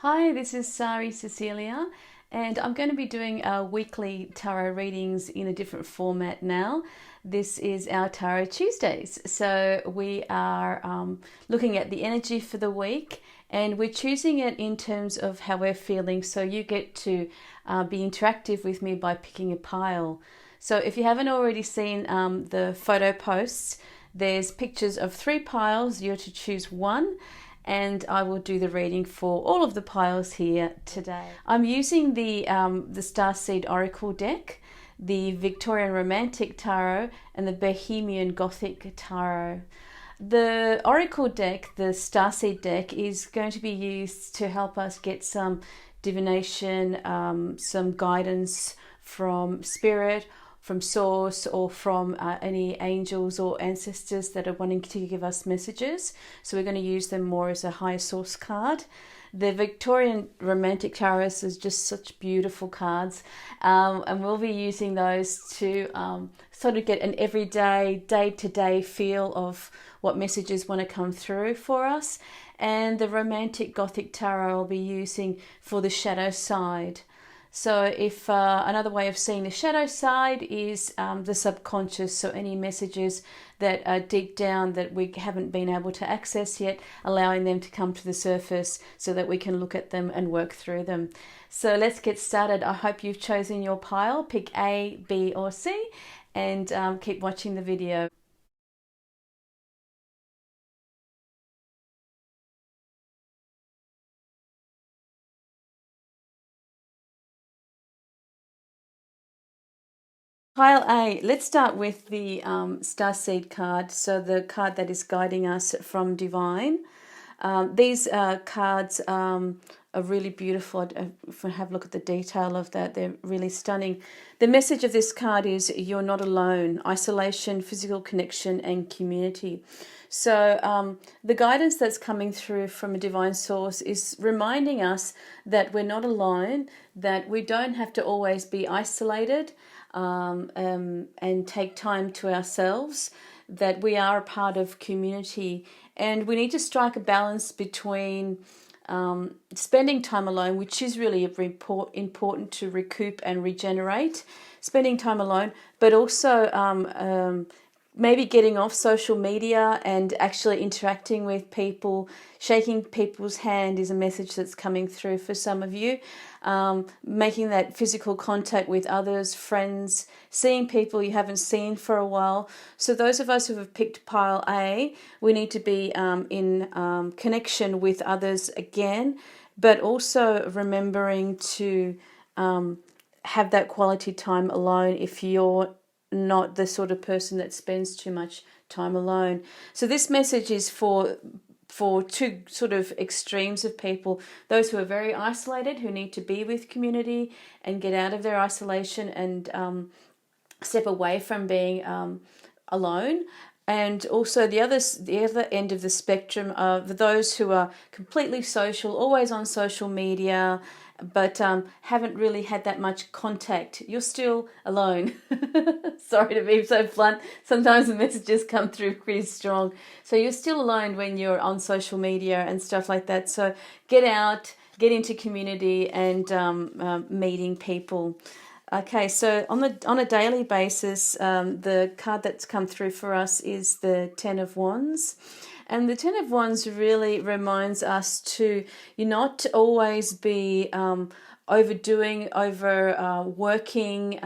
Hi, this is Sari Cecilia, and I'm going to be doing our weekly tarot readings in a different format now. This is our Tarot Tuesdays. So we are looking at the energy for the week, and we're choosing it in terms of how we're feeling. So you get to be interactive with me by picking a pile. So if you haven't already seen the photo posts, there's pictures of 3 piles. You're to choose one, and I will do the reading for all of the piles here today. I'm using the Starseed Oracle deck, the Victorian Romantic Tarot, and the Bohemian Gothic Tarot. The Oracle deck, the Starseed deck, is going to be used to help us get some divination, some guidance from Spirit, from Source, or from any angels or ancestors that are wanting to give us messages. So we're going to use them more as a higher source card. The Victorian Romantic Tarot is just such beautiful cards, and we'll be using those to sort of get an everyday, day-to-day feel of what messages want to come through for us. And the Romantic Gothic Tarot I'll be using for the shadow side. So if another way of seeing the shadow side is the subconscious, so any messages that are deep down that we haven't been able to access yet, allowing them to come to the surface so that we can look at them and work through them. So let's get started. I hope you've chosen your pile. Pick A, B or C, and keep watching the video. Pile A, let's start with the Starseed card, so the card that is guiding us from Divine. These cards are really beautiful. If we have a look at the detail of that, they're really stunning. The message of this card is you're not alone: isolation, physical connection, and community. So the guidance that's coming through from a divine source is reminding us that we're not alone, that we don't have to always be isolated and take time to ourselves, that we are a part of community, and we need to strike a balance between spending time alone, which is really important to recoup and regenerate, spending time alone, but also maybe getting off social media and actually interacting with people. Shaking people's hand is a message that's coming through for some of you. Making that physical contact with others, friends, seeing people you haven't seen for a while. So those of us who have picked pile A, we need to be in connection with others again, but also remembering to have that quality time alone if you're not the sort of person that spends too much time alone. So this message is for two sort of extremes of people: those who are very isolated, who need to be with community and get out of their isolation and step away from being alone. And also the other end of the spectrum of those who are completely social, always on social media, but haven't really had that much contact. You're still alone. Sorry to be so blunt. Sometimes the messages come through pretty strong. So you're still alone when you're on social media and stuff like that. So get out, get into community and meeting people. Okay, so on a daily basis, the card that's come through for us is the Ten of Wands. And the Ten of Wands really reminds us to not always be overdoing, working,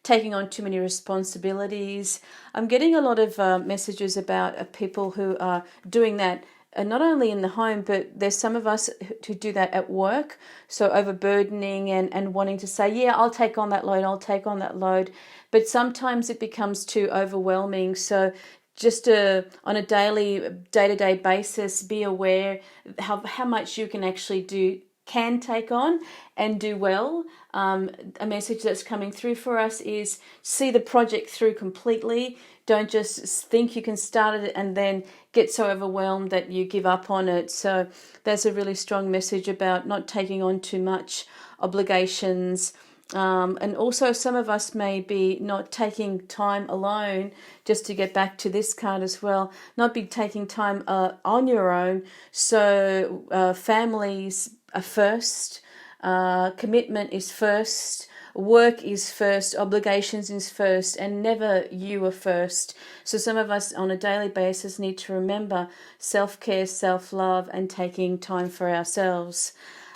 taking on too many responsibilities. I'm getting a lot of messages about people who are doing that, not only in the home, but there's some of us who do that at work. So overburdening and wanting to say, yeah, I'll take on that load. But sometimes it becomes too overwhelming. So just on a day-to-day basis, be aware how much you can actually can take on and do well. A message that's coming through for us is see the project through completely. Don't just think you can start it and then get so overwhelmed that you give up on it. So that's a really strong message about not taking on too much obligations. And also some of us may be not taking time alone, just to get back to this card as well, not be taking time on your own. So families first, commitment is first, work is first, obligations is first, and never you are first. So some of us on a daily basis need to remember self-care, self-love, and taking time for ourselves.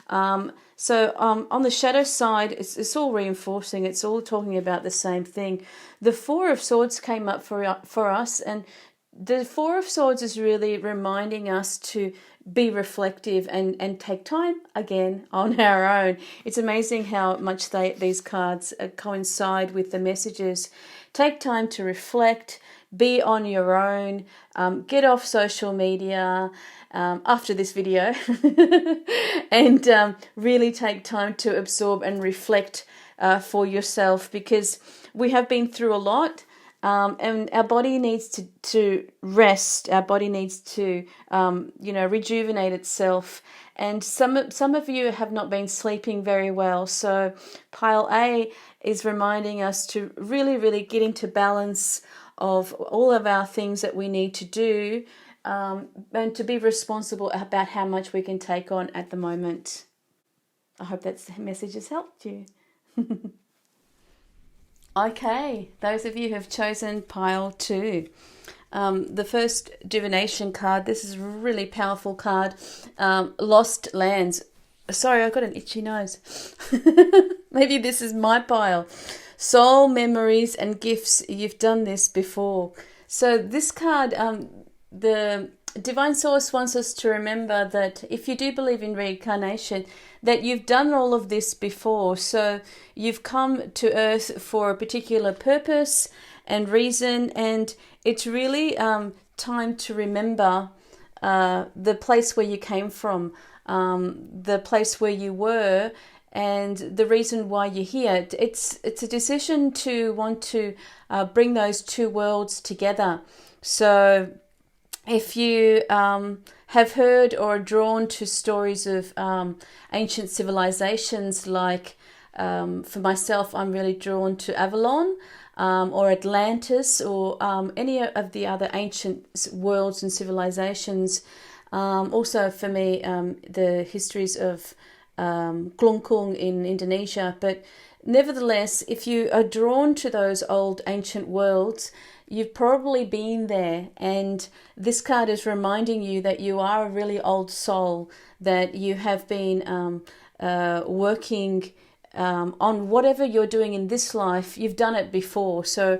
On the shadow side, it's all reinforcing. It's all talking about the same thing. The Four of Swords came up for us, and the Four of Swords is really reminding us to be reflective and take time again on our own. It's amazing how much these cards coincide with the messages. Take time to reflect, be on your own, get off social media after this video, and really take time to absorb and reflect for yourself, because we have been through a lot. And our body needs to rest. Our body needs to, rejuvenate itself. And some of you have not been sleeping very well. So pile A is reminding us to really, really get into balance of all of our things that we need to do, and to be responsible about how much we can take on at the moment. I hope that message has helped you. Okay, those of you who have chosen pile 2. The first divination card, this is a really powerful card. Lost lands. Sorry, I've got an itchy nose. Maybe this is my pile. Soul, memories, and gifts. You've done this before. So this card, the Divine Source wants us to remember that if you do believe in reincarnation, that you've done all of this before. So you've come to Earth for a particular purpose and reason, and it's really time to remember the place where you came from, the place where you were, and the reason why you're here. It's a decision to want to bring those two worlds together. So if you have heard or are drawn to stories of ancient civilizations, like for myself, I'm really drawn to Avalon or Atlantis, or any of the other ancient worlds and civilizations. Also for me, the histories of Klungkung in Indonesia. But nevertheless, if you are drawn to those old ancient worlds, you've probably been there, and this card is reminding you that you are a really old soul, that you have been working on whatever you're doing in this life. You've done it before. So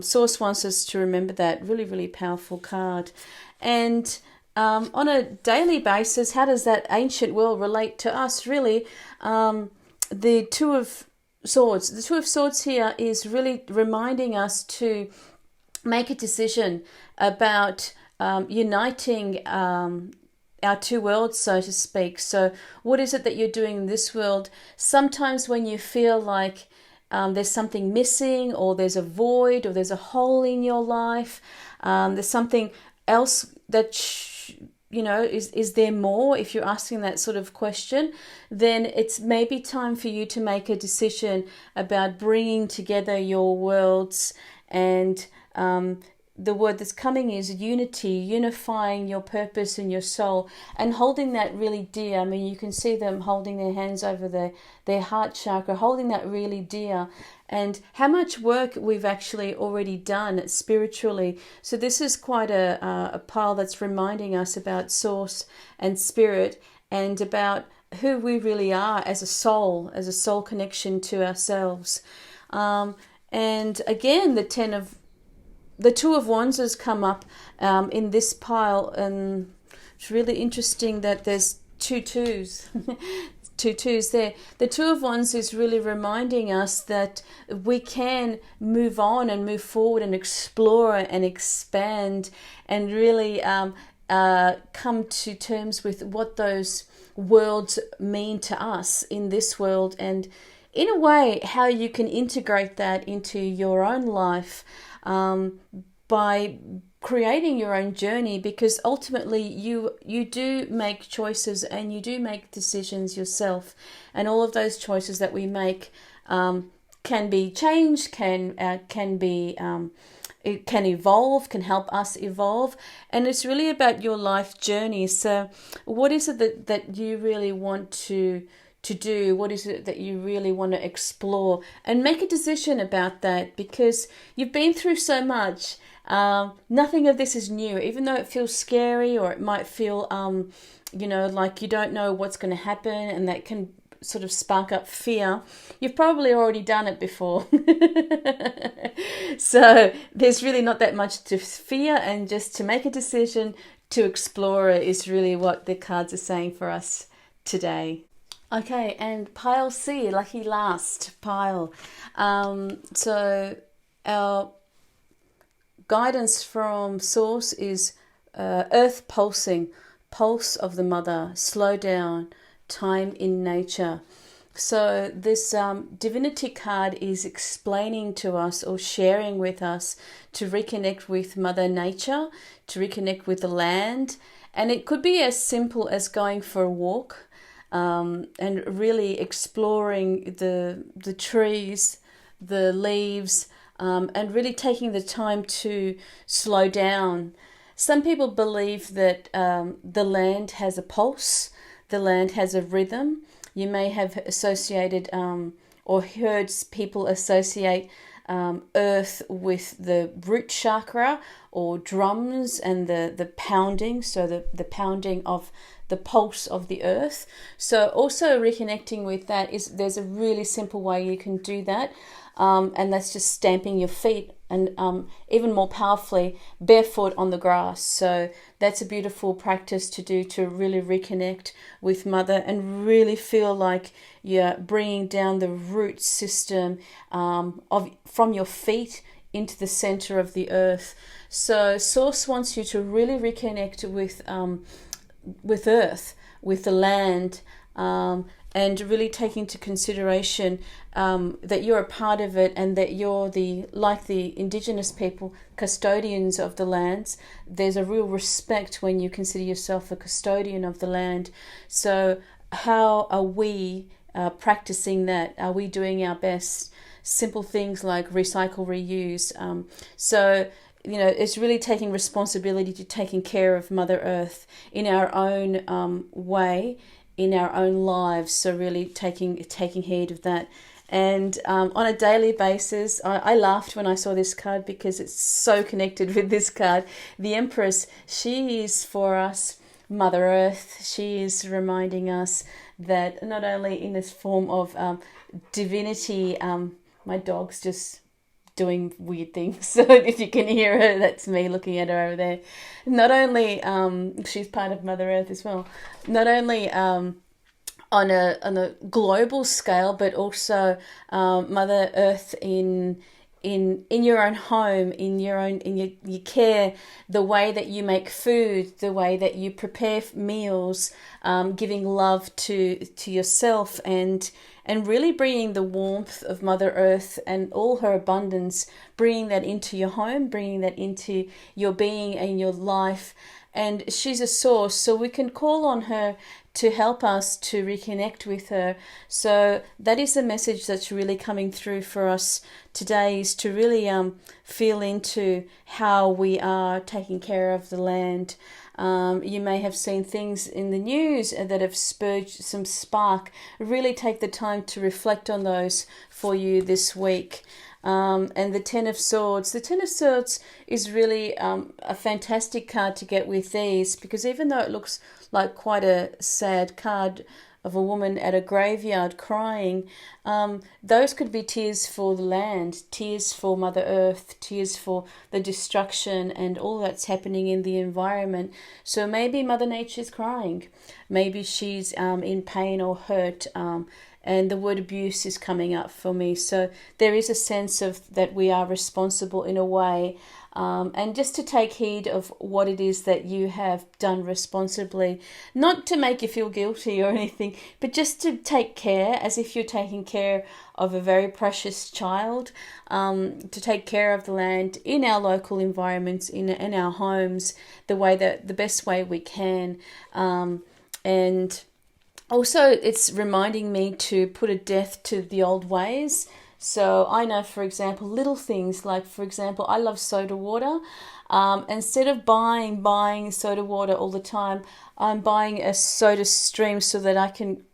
Source wants us to remember that. Really, really powerful card. And on a daily basis, how does that ancient world relate to us? Really, the Two of Swords. The Two of Swords here is really reminding us to make a decision about uniting our two worlds, so to speak. So what is it that you're doing in this world? Sometimes when you feel like there's something missing, or there's a void, or there's a hole in your life, there's something else that is there more? If you're asking that sort of question, then it's maybe time for you to make a decision about bringing together your worlds. And the word that's coming is unity, unifying your purpose and your soul, and holding that really dear. I mean, you can see them holding their hands over their heart chakra, holding that really dear, and how much work we've actually already done spiritually. So this is quite a pile that's reminding us about Source and Spirit, and about who we really are as a soul connection to ourselves. And again, the Two of Wands has come up in this pile, and it's really interesting that there's two twos. Two twos there. The Two of Wands is really reminding us that we can move on and move forward and explore and expand, and really come to terms with what those worlds mean to us in this world, and in a way how you can integrate that into your own life by creating your own journey, because ultimately you do make choices and you do make decisions yourself, and all of those choices that we make can be changed, can be it can evolve, can help us evolve. And it's really about your life journey. So what is it that you really want to do? What is it that you really want to explore? And make a decision about that, because you've been through so much. Nothing of this is new, even though it feels scary, or it might feel, like you don't know what's going to happen, and that can sort of spark up fear. You've probably already done it before. So there's really not that much to fear, and just to make a decision to explore it is really what the cards are saying for us today. Okay, and pile C, lucky last pile. So our guidance from Source is earth pulsing, pulse of the mother, slow down, time in nature. So this divinity card is explaining to us, or sharing with us, to reconnect with Mother Nature, to reconnect with the land. And it could be as simple as going for a walk, and really exploring the trees, the leaves, and really taking the time to slow down. Some people believe that the land has a pulse, the land has a rhythm. You may have associated or heard people associate earth with the root chakra, or drums and the pounding, so the pounding of the pulse of the earth. So also reconnecting with that there's a really simple way you can do that, and that's just stamping your feet, and even more powerfully, barefoot on the grass. So that's a beautiful practice to do, to really reconnect with Mother and really feel like you're bringing down the root system from your feet into the center of the earth. So Source wants you to really reconnect with earth, with the land, and really take into consideration that you're a part of it, and that you're like the indigenous people, custodians of the lands. There's a real respect when you consider yourself a custodian of the land. So how are we practicing that? Are we doing our best? Simple things like recycle, reuse. It's really taking responsibility to taking care of Mother Earth in our own way, in our own lives. So really taking heed of that. And on a daily basis, I laughed when I saw this card, because it's so connected with this card. The Empress, she is for us Mother Earth. She is reminding us that not only in this form of divinity, my dog's just doing weird things, so if you can hear her, that's me looking at her over there. Not only she's part of Mother Earth as well, not only on a global scale, but also Mother Earth in your own home, in your care, the way that you make food, the way that you prepare meals, giving love to yourself, and really bringing the warmth of Mother Earth and all her abundance, bringing that into your home, bringing that into your being and your life. And she's a source, so we can call on her to help us to reconnect with her. So that is the message that's really coming through for us today, is to really feel into how we are taking care of the land. You may have seen things in the news that have spurred some spark. Really take the time to reflect on those for you this week. And the Ten of Swords. The Ten of Swords is really a fantastic card to get with these, because even though it looks like quite a sad card of a woman at a graveyard crying, those could be tears for the land, tears for Mother Earth, tears for the destruction and all that's happening in the environment. So maybe Mother Nature's crying, maybe she's in pain or hurt, and the word abuse is coming up for me. So there is a sense of that we are responsible in a way, and just to take heed of what it is that you have done responsibly, not to make you feel guilty or anything, but just to take care as if you're taking care of a very precious child, to take care of the land in our local environments, in our homes, the best way we can, and also it's reminding me to put a death to the old ways. So I know, for example, little things like, for example, I love soda water. Instead of buying soda water all the time, I'm buying a soda stream so that I can,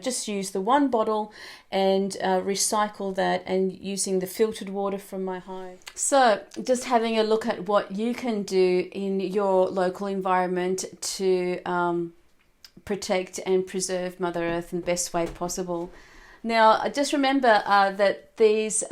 just use the one bottle and recycle that, and using the filtered water from my home. So just having a look at what you can do in your local environment to protect and preserve Mother Earth in the best way possible. Now, just remember that these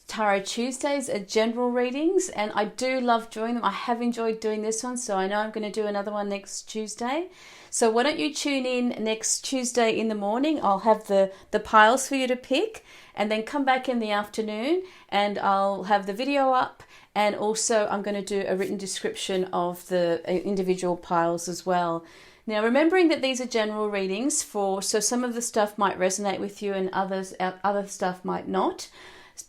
Tarot Tuesdays are general readings, and I do love doing them. I have enjoyed doing this one, so I know I'm going to do another one next Tuesday. So why don't you tune in next Tuesday in the morning? I'll have the piles for you to pick, and then come back in the afternoon and I'll have the video up, and also I'm going to do a written description of the individual piles as well. Now, remembering that these are general readings, so some of the stuff might resonate with you and other stuff might not.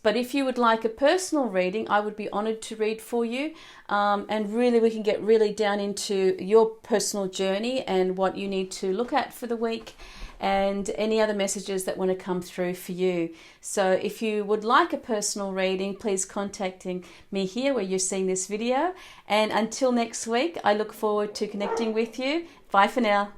But if you would like a personal reading, I would be honoured to read for you. And really, we can get really down into your personal journey and what you need to look at for the week, and any other messages that want to come through for you. So if you would like a personal reading, please contact me here where you're seeing this video. And until next week, I look forward to connecting with you. Bye for now.